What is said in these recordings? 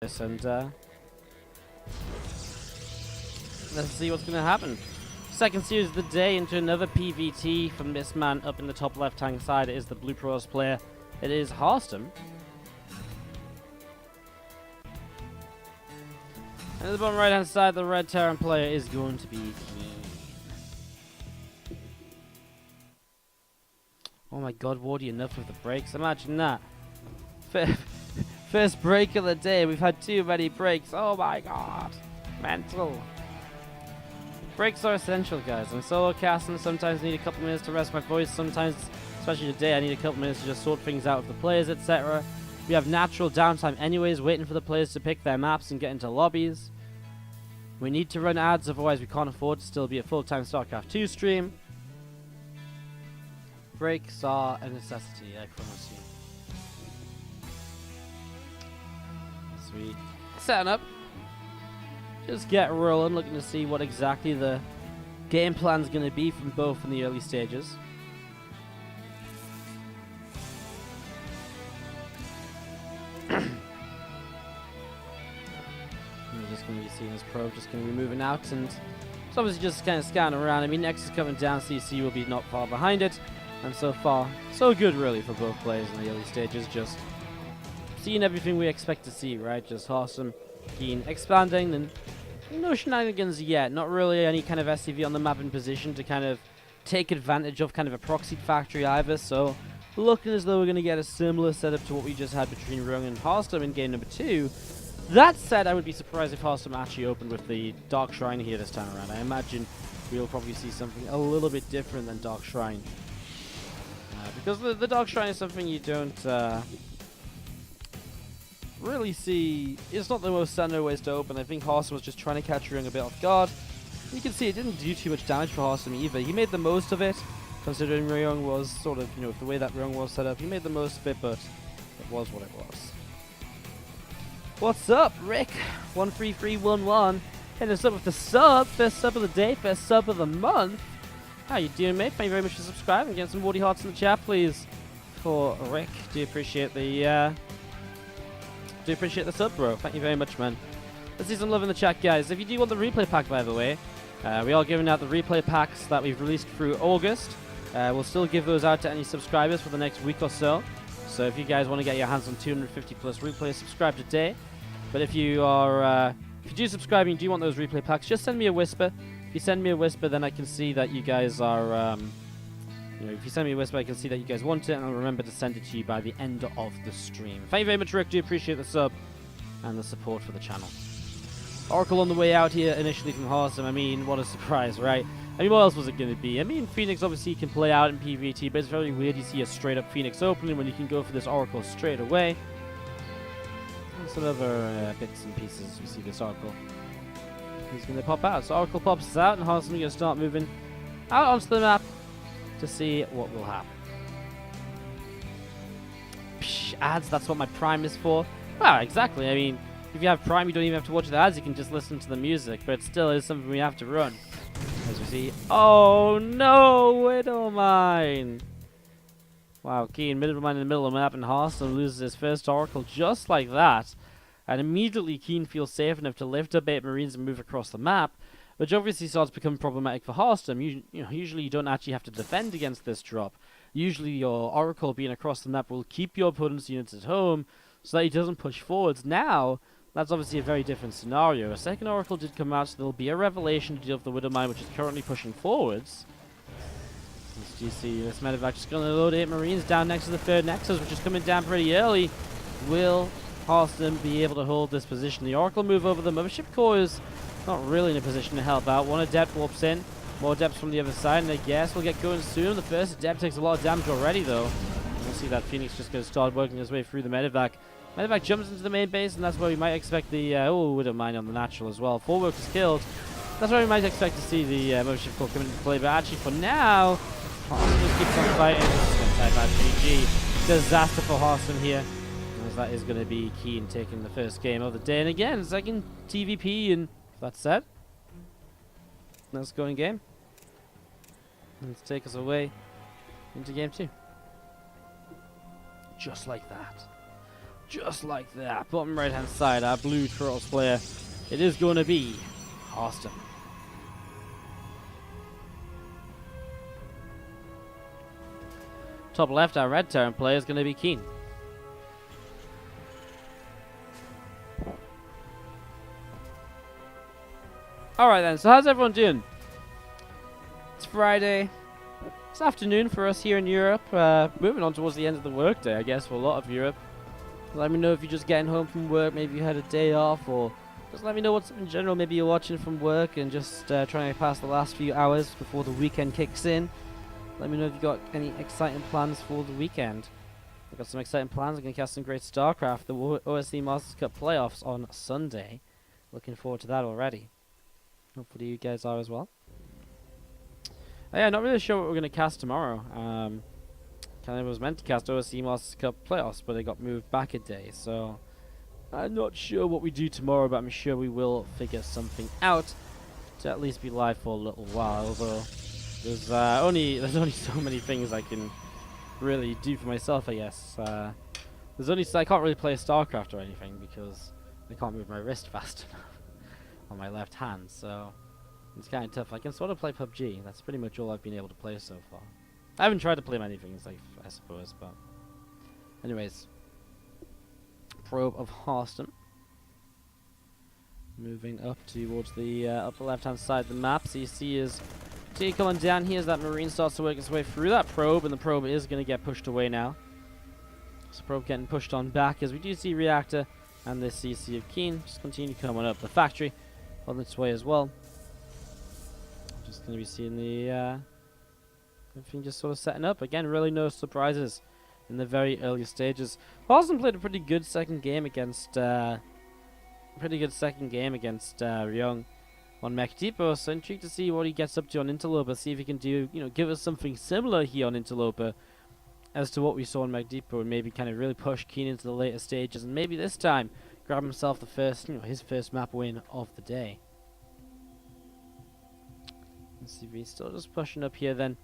this, and let's see what's going to happen. Second series of the day into another PvT from this man up in the top left-hand side. It is the Blue Pros player. It is Harstem. And at the bottom right-hand side, the Red Terran player is going to be KeeN. Oh my god, Wardy, enough of the breaks. Imagine that. First break of the day. We've had too many breaks. Oh my god. Mental. Breaks are essential, guys. I'm solo casting. Sometimes I need a couple minutes to rest my voice. Sometimes, especially today, I need a couple minutes to just sort things out with the players, etc. We have natural downtime anyways, waiting for the players to pick their maps and get into lobbies. We need to run ads, otherwise we can't afford to still be a full-time StarCraft 2 stream. Breaks are a necessity, I promise you. Sweet. Setting up. Just get rolling, looking to see what exactly the game plan's going to be from both in the early stages. We're just going to be seeing this probe, just going to be moving out, and it's obviously just kind of scanning around. I mean, Nex is coming down, CC will be not far behind it, and so far, so good really for both players in the early stages, just seeing everything we expect to see, right? Just Harstem, KeeN expanding, and no shenanigans yet. Not really any kind of SCV on the map in position to kind of take advantage of kind of a proxied factory either, so looking as though we're going to get a similar setup to what we just had between Rung and Harstem in game number 2. That said, I would be surprised if Harstem actually opened with the Dark Shrine here this time around. I imagine we'll probably see something a little bit different than Dark Shrine. Because the Dark Shrine is something you don't really see. It's not the most standard ways to open. I think Harstem was just trying to catch Rung a bit off guard. You can see it didn't do too much damage for Harstem either. He made the most of it, considering Rung was sort of, the way that Rung was set up. He made the most of it, but it was what it was. What's up, Rick? 13311. Hitting us up with the sub. First sub of the day, first sub of the month. How you doing, mate? Thank you very much for subscribing. Get some Wardy hearts in the chat, please. For Rick. Do appreciate the sub, bro. Thank you very much, man. Let's see some love in the chat, guys. If you do want the replay pack, by the way, we are giving out the replay packs that we've released through August. We'll still give those out to any subscribers for the next week or so. So if you guys want to get your hands on 250 plus replays, subscribe today. But if you are, if you do subscribe and you do want those replay packs, just send me a whisper. If you send me a whisper, then I can see that you guys are, if you send me a whisper, I can see that you guys want it, and I'll remember to send it to you by the end of the stream. Thank you very much, Rick. Do appreciate the sub and the support for the channel. Oracle on the way out here initially from Harstem. I mean, what a surprise, right? I mean, what else was it going to be? I mean, Phoenix obviously can play out in PvT, but it's very weird you see a straight-up Phoenix opening when you can go for this Oracle straight away. And some other bits and pieces, we see this Oracle. He's going to pop out. So Oracle pops out, and Harstem going to start moving out onto the map to see what will happen. Psh, ads, that's what my Prime is for. Well, exactly. I mean, if you have Prime, you don't even have to watch the ads, you can just listen to the music, but it still is something we have to run. As we see, oh no, Widow Mine! Wow, KeeN, Widow Mine in the middle of the map, and Harstem loses his first Oracle just like that. And immediately KeeN feels safe enough to lift up 8 Marines and move across the map, which obviously starts to become problematic for Harstem. Usually you don't actually have to defend against this drop. Usually your Oracle being across the map will keep your opponent's units at home so that he doesn't push forwards. Now, that's obviously a very different scenario. A second Oracle did come out, so there'll be a Revelation to deal with the Widow Mine, which is currently pushing forwards. As you see, this medevac just going to load 8 Marines down next to the third Nexus, which is coming down pretty early. Will Harstem be able to hold this position? The Oracle move over the Mothership Core is not really in a position to help out. One Adept warps in, more Adepts from the other side, and I guess we'll get going soon. The first Adept takes a lot of damage already, though. We'll see that Phoenix just going to start working his way through the medevac. Medevac jumps into the main base, and that's where we might expect the Widow Mine on the natural as well. 4 workers killed. That's where we might expect to see the Mothership Core come into play, but actually for now, Harstem just keeps on fighting. Type out GG. Disaster for Harstem here. As that is going to be KeeN taking the first game of the day. And again, second TVP, and that's set. Let's go in game. Let's take us away into game 2. Just like that. just like that. Bottom right hand side, our blue Turtles player. It is going to be Harstem. Top left, our red Terran player is going to be KeeN. Alright then, so how's everyone doing? It's Friday. It's afternoon for us here in Europe. Moving on towards the end of the workday, I guess, for a lot of Europe. Let me know if you're just getting home from work, maybe you had a day off, or just let me know what's in general maybe you're watching from work and just trying to pass the last few hours before the weekend kicks in. Let me know if you got any exciting plans for the weekend. I've got some exciting plans. I'm going to cast some great StarCraft, the OSC Masters Cup playoffs on Sunday. Looking forward to that already. Hopefully you guys are as well. Yeah, not really sure what we're going to cast tomorrow. Kind of was meant to cast OSC Masters Cup playoffs, but they got moved back a day. So I'm not sure what we do tomorrow, but I'm sure we will figure something out to at least be live for a little while. Although there's only so many things I can really do for myself, I guess. I can't really play StarCraft or anything because I can't move my wrist fast enough on my left hand, so it's kind of tough. I can sort of play PUBG. That's pretty much all I've been able to play so far. I haven't tried to play many things, I suppose, but anyways. Probe of Harstem. Moving up towards the upper left-hand side of the map. So you see is coming down here as that Marine starts to work its way through that probe, and the probe is going to get pushed away now. So probe getting pushed on back as we do see Reactor and this CC of KeeN just continue coming up. The factory on its way as well. Just going to be seeing the everything just sort of setting up. Again, really no surprises in the very early stages. Harstem played a pretty good second game against Ryong on Mech Depot, so intrigued to see what he gets up to on Interloper, see if he can do, give us something similar here on Interloper as to what we saw on Mech Depot, and maybe kind of really push KeeN into the later stages, and maybe this time grab himself the first, his first map win of the day. Let's see if he's still just pushing up here then.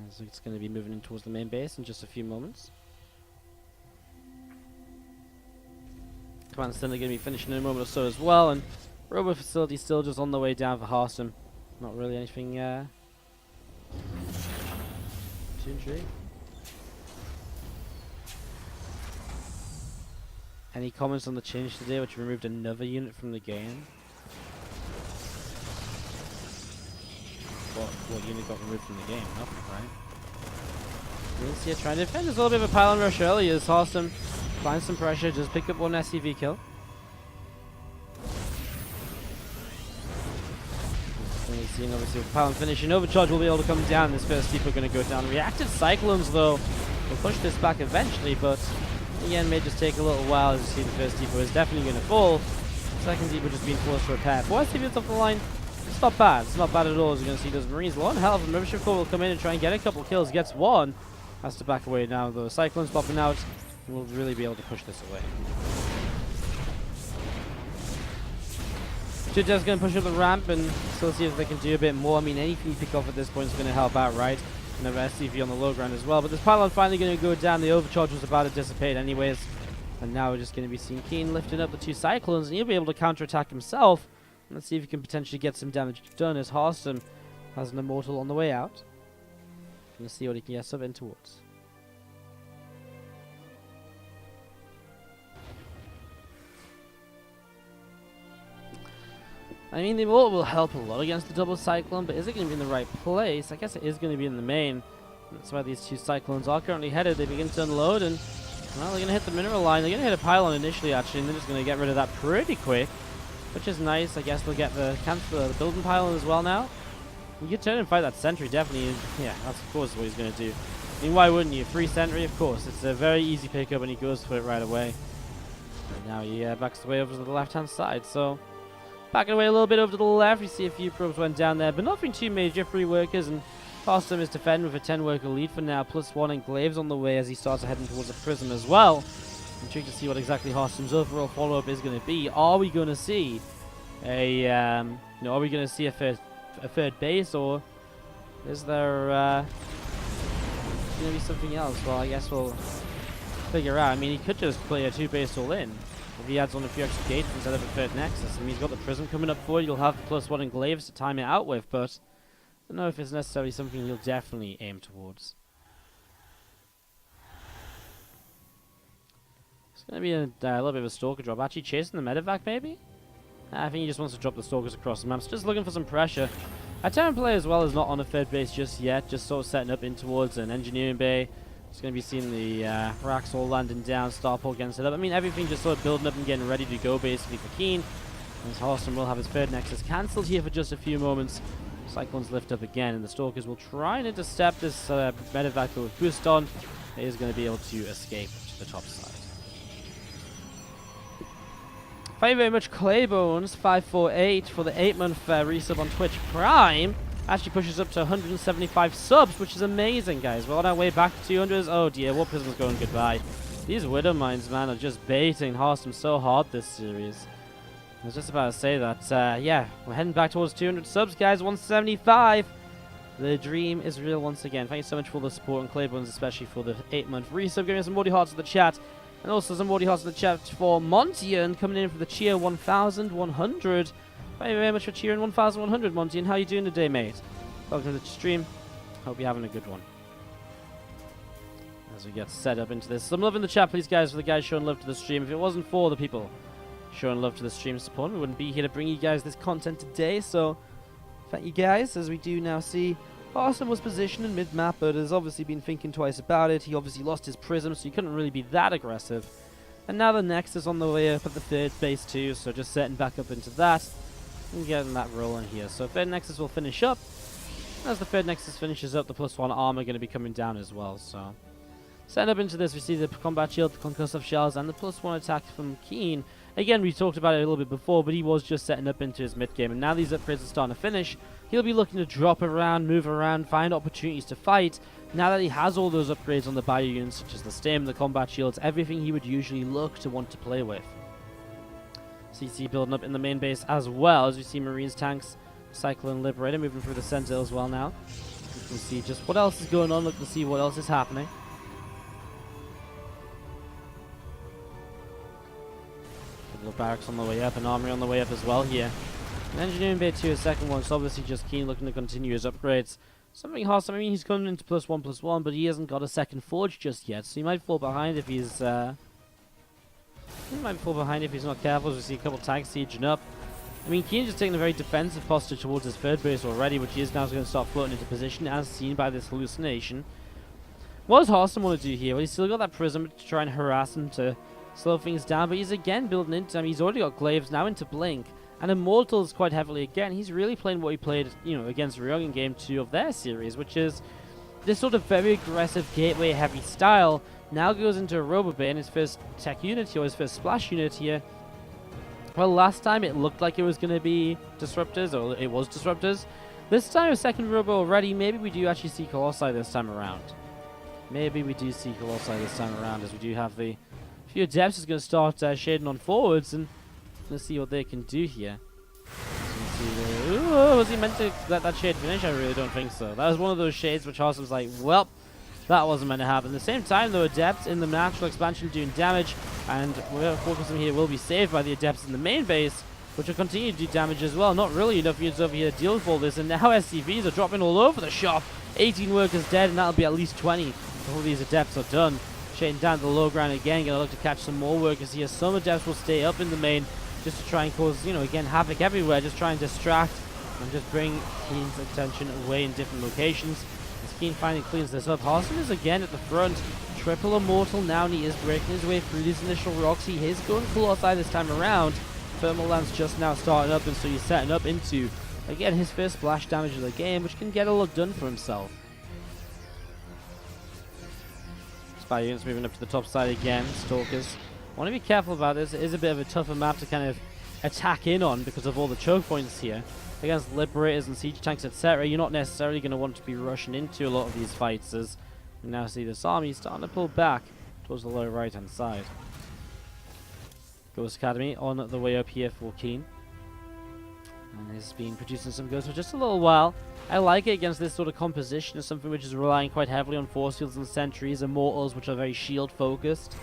So it's going to be moving in towards the main base in just a few moments. Command Center going to be finishing in a moment or so as well, and Robo Facility still just on the way down for Harstem. Not really anything too intriguing. Any comments on the change today, which removed another unit from the game? What unit got removed from the game? Nothing, right? Greens here trying to defend. There's a little bit of a pylon rush early as Harstem finds some pressure, just pick up one SCV kill. Seeing obviously with pylon finishing, Overcharge will be able to come down. This first Deeper going to go down. Reactive Cyclones though will push this back eventually, but again may just take a little while as you see the first Deeper is definitely going to fall. Second Deeper just being forced to repair. For SCV off the line, it's not bad. It's not bad at all as you're going to see those Marines. Low on health, and Membership Corps will come in and try and get a couple of kills. Gets one. Has to back away now though. Cyclones popping out and will really be able to push this away. Judge's going to push up the ramp and still see if they can do a bit more. I mean, anything you pick off at this point is going to help out, right? Another SCV on the low ground as well. But this pylon finally going to go down. The Overcharge was about to dissipate anyways. And now we're just going to be seeing KeeN lifting up the two Cyclones, and he'll be able to counterattack himself. Let's see if he can potentially get some damage done as Harstem has an Immortal on the way out. Gonna see what he can get up in towards. I mean, the Immortal will help a lot against the double Cyclone, but is it going to be in the right place? I guess it is going to be in the main. That's why these two Cyclones are currently headed. They begin to unload, and well, they're going to hit the mineral line. They're going to hit a pylon initially, actually, and they're just going to get rid of that pretty quick, which is nice. I guess they'll get the building pylon as well now. You could turn and fight that sentry, definitely. Yeah, that's of course what he's going to do. I mean, why wouldn't you? Free sentry, of course. It's a very easy pickup, and he goes for it right away. And now he backs away over to the left-hand side, so backing away a little bit over to the left. You see a few probes went down there, but nothing too major. 3 workers, and Harstem is defending with a 10-worker lead for now. +1 Enclaves on the way as he starts heading towards the prism as well. I'm intrigued to see what exactly Harstem's overall follow-up is going to be. Are we going to see a, are we going to see a third base, or is there going to be something else? Well, I guess we'll figure out. I mean, he could just play a 2-base all-in. If he adds on a few extra gates instead of a third Nexus. I mean, he's got the Prism coming up for you. You'll have the +1 in Glaives to time it out with, but I don't know if it's necessarily something you'll definitely aim towards. It's going to be a little bit of a Stalker drop. Actually chasing the Medevac, maybe? I think he just wants to drop the Stalkers across the map. So just looking for some pressure. Our Terran player as well is not on a third base just yet. Just sort of setting up in towards an engineering bay. Just going to be seeing the racks all landing down. Starport getting set up. I mean, everything just sort of building up and getting ready to go basically for KeeN. As Harstem will have his third Nexus cancelled here for just a few moments. Cyclones lift up again, and the Stalkers will try and intercept this Medevac with boost on. It is going to be able to escape to the top side. Thank you very much, Claybones548 for the 8-month resub on Twitch Prime. Actually pushes up to 175 subs, which is amazing, guys. We're on our way back to 200s. Oh dear, War Prism's going goodbye. These Widow Mines, man, are just baiting Harstem so hard this series. I was just about to say that, yeah, we're heading back towards 200 subs, guys. 175. The dream is real once again. Thank you so much for the support, and Claybones especially for the 8-month resub. Giving us some more hearts in the chat. And also some more hearts in the chat for Montian coming in for the cheer 1,100. Thank you very much for cheering 1,100, Montian. How you doing today, mate? Welcome to the stream. Hope you're having a good one. As we get set up into this. Some love in the chat, please, guys, for the guys showing love to the stream. If it wasn't for the people showing love to the stream support, we wouldn't be here to bring you guys this content today. So thank you guys, as we do now see Harstem was positioned in mid-map, but has obviously been thinking twice about it. He obviously lost his Prism, so he couldn't really be that aggressive. And now the Nexus on the way up at the third base too, so just setting back up into that and getting that rolling here. So third Nexus will finish up. As the third Nexus finishes up, the +1 armor going to be coming down as well. So setting up into this, we see the combat shield, the concussive shells, and the +1 attack from KeeN. Again, we talked about it a little bit before, but he was just setting up into his mid-game, and now these upgrades are starting to finish. He'll be looking to drop around, move around, find opportunities to fight. Now that he has all those upgrades on the bio units, such as the stem, the combat shields, everything he would usually look to want to play with. CC building up in the main base as well, as we see Marines, tanks, Cyclone, Liberator moving through the center as well now. You can see just what else is going on, look to see what else is happening. Barracks on the way up, and armory on the way up as well here. And engineering bay 2, a second one, so obviously just KeeN looking to continue his upgrades. Something Harstem, I mean, he's coming into +1/+1, but he hasn't got a second forge just yet, so he might fall behind if he's not careful. As we see a couple tanks sieging up. I mean, KeeN just taking a very defensive posture towards his third base already, which he is now going to start floating into position, as seen by this hallucination. What does Harstem want to do here? Well, he's still got that Prism to try and harass him to slow things down, but he's again building into him. He's already got Glaives now into Blink, and Immortals quite heavily again. He's really playing what he played, you know, against Ryog in Game 2 of their series, which is this sort of very aggressive gateway heavy style. Now goes into a Robo Bay in his first tech unit here, or his first splash unit here. Well, last time it looked like it was going to be Disruptors, or it was Disruptors. This time a second Robo already. Maybe we do actually see Colossi this time around. Maybe we do see Colossi this time around, as we do have the few Adepts is going to start shading on forwards, and let's see what they can do here. Ooh, was he meant to let that shade finish? I really don't think so. That was one of those shades which Harstem's like, well, that wasn't meant to happen. At the same time, though, Adepts in the natural expansion doing damage, and Focusum here will be saved by the Adepts in the main base, which will continue to do damage as well. Not really enough units over here to deal with all this, and now SCVs are dropping all over the shop. 18 workers dead, and that'll be at least 20 before these Adepts are done. Shading down to the low ground again, gonna look to catch some more workers here. Some Adepts will stay up in the main just to try and cause, you know, again, havoc everywhere. Just try and distract and just bring KeeN's attention away in different locations. As KeeN finally cleans this up. Harstem is again at the front. Triple Immortal now, and he is breaking his way through these initial rocks. He is going Colossi this time around. Thermal Lance just now starting up, and so he's setting up into, again, his first splash damage of the game, which can get a lot done for himself. Spy units moving up to the top side again. Stalkers. Want to be careful about this. It is a bit of a tougher map to kind of attack in on because of all the choke points here. Against Liberators and Siege Tanks, etc., you're not necessarily going to want to be rushing into a lot of these fights, as you now see this army starting to pull back towards the low right-hand side. Ghost Academy on the way up here for KeeN. And has been producing some goals for just a little while. I like it against this sort of composition as something which is relying quite heavily on force fields and sentries, immortals which are very shield focused.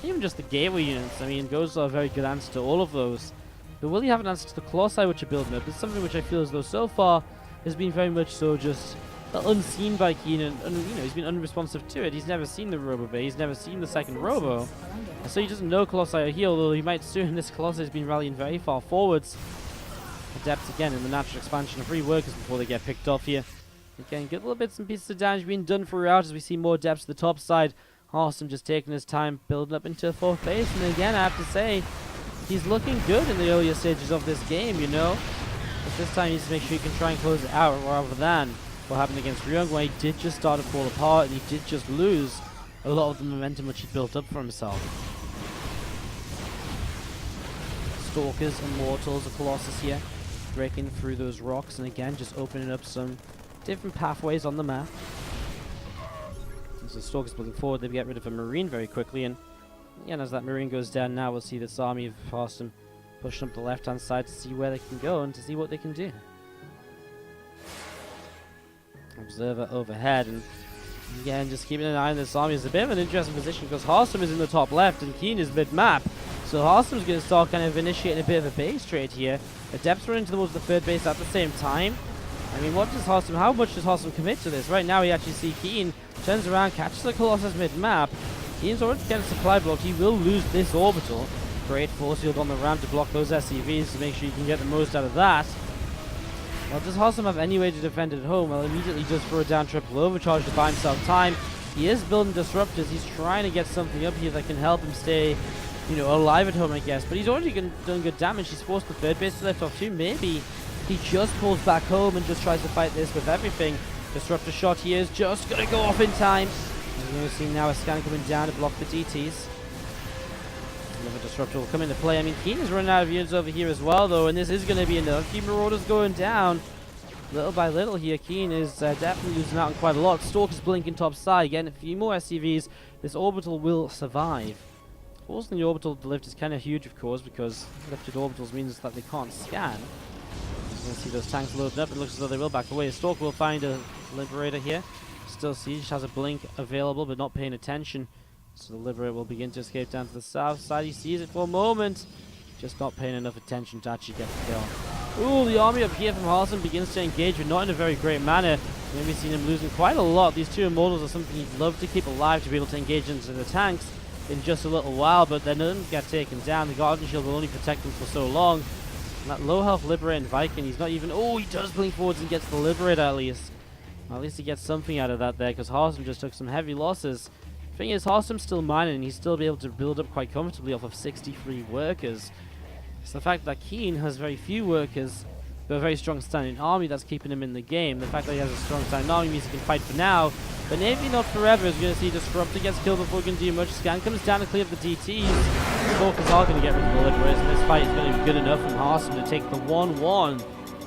Even just the gateway units, I mean, Ghosts are a very good answer to all of those. But will he have an answer to the Colossi which are building up? It's something which I feel as though so far has been very much so just unseen by KeeN, and you know, he's been unresponsive to it. He's never seen the Robo Bay, he's never seen the second Robo. And so he doesn't know Colossi are here, although he might soon. This Colossi has been rallying very far forwards. Adepts again in the natural expansion of 3 workers before they get picked off here. Again, good little bits and pieces of damage being done throughout as we see more depths to the top side. Harstem just taking his time, building up into 4th base, and again I have to say, he's looking good in the earlier stages of this game, you know. But this time he needs to make sure he can try and close it out rather than what happened against Ryung, where he did just start to fall apart and he did just lose a lot of the momentum which he built up for himself. Stalkers, Immortals, a Colossus here, breaking through those rocks and again just opening up some different pathways on the map. As the Stalkers looking forward, they get rid of a Marine very quickly, and again as that Marine goes down now, we'll see this army of Harstem pushing up the left hand side to see where they can go and to see what they can do. Observer overhead, and again just keeping an eye on this army is a bit of an interesting position because Harstem is in the top left and KeeN is mid-map. So Harstem's going to start kind of initiating a bit of a base trade here. Adepts running towards the 3rd base at the same time. I mean, what does Harstem, how much does Harstem commit to this? Right now we actually see KeeN turns around, catches the Colossus mid-map. KeeN's already getting supply blocked. He will lose this orbital. Great force field on the ramp to block those SCVs to make sure you can get the most out of that. Well, does Harstem have any way to defend it at home? Well, immediately just throw down triple overcharge to buy himself time. He is building disruptors. He's trying to get something up here that can help him stay, you know, alive at home, I guess. But he's already done good damage. He's forced the 3rd base to lift off too. Maybe he just pulls back home and just tries to fight this with everything. Disruptor shot here is just going to go off in time. As we're seeing now a scan coming down to block the DTs. Another disruptor will come into play. I mean, KeeN is running out of units over here as well, though, and this is going to be enough. Keep Marauders going down. Little by little here, KeeN is definitely losing out on quite a lot. Stalkers blinking top side. Getting a few more SCVs. This orbital will survive. Forcing the orbital to lift is kind of huge, of course, because lifted orbitals means that they can't scan. You're going to see those tanks loaded up. It looks as though they will back away. Stalker will find a Liberator here. Still Siege has a blink available, but not paying attention. So the Liberator will begin to escape down to the south side. He sees it for a moment. Just not paying enough attention to actually get the kill. Ooh, the army up here from Harstem begins to engage, but not in a very great manner. We've seen him losing quite a lot. These 2 Immortals are something he'd love to keep alive to be able to engage into the tanks in just a little while, but then none get taken down. The Guardian Shield will only protect them for so long. And that low health Liberator and Viking, he's not even... Oh, he does blink forwards and gets the Liberator at least. Well, at least he gets something out of that there, because Harstem just took some heavy losses. Thing is, Harstem's still mining, and he's still be able to build up quite comfortably off of 63 workers. It's the fact that KeeN has very few workers, but a very strong standing army that's keeping him in the game. The fact that he has a strong standing army means he can fight for now, but maybe not forever, as we're going to see Disruptor gets killed before he can do much. Scan comes down to clear up the DTs. Stalkers are going to get rid of the Liberators, and this fight is going to be good enough from Harstem to take the 1-1.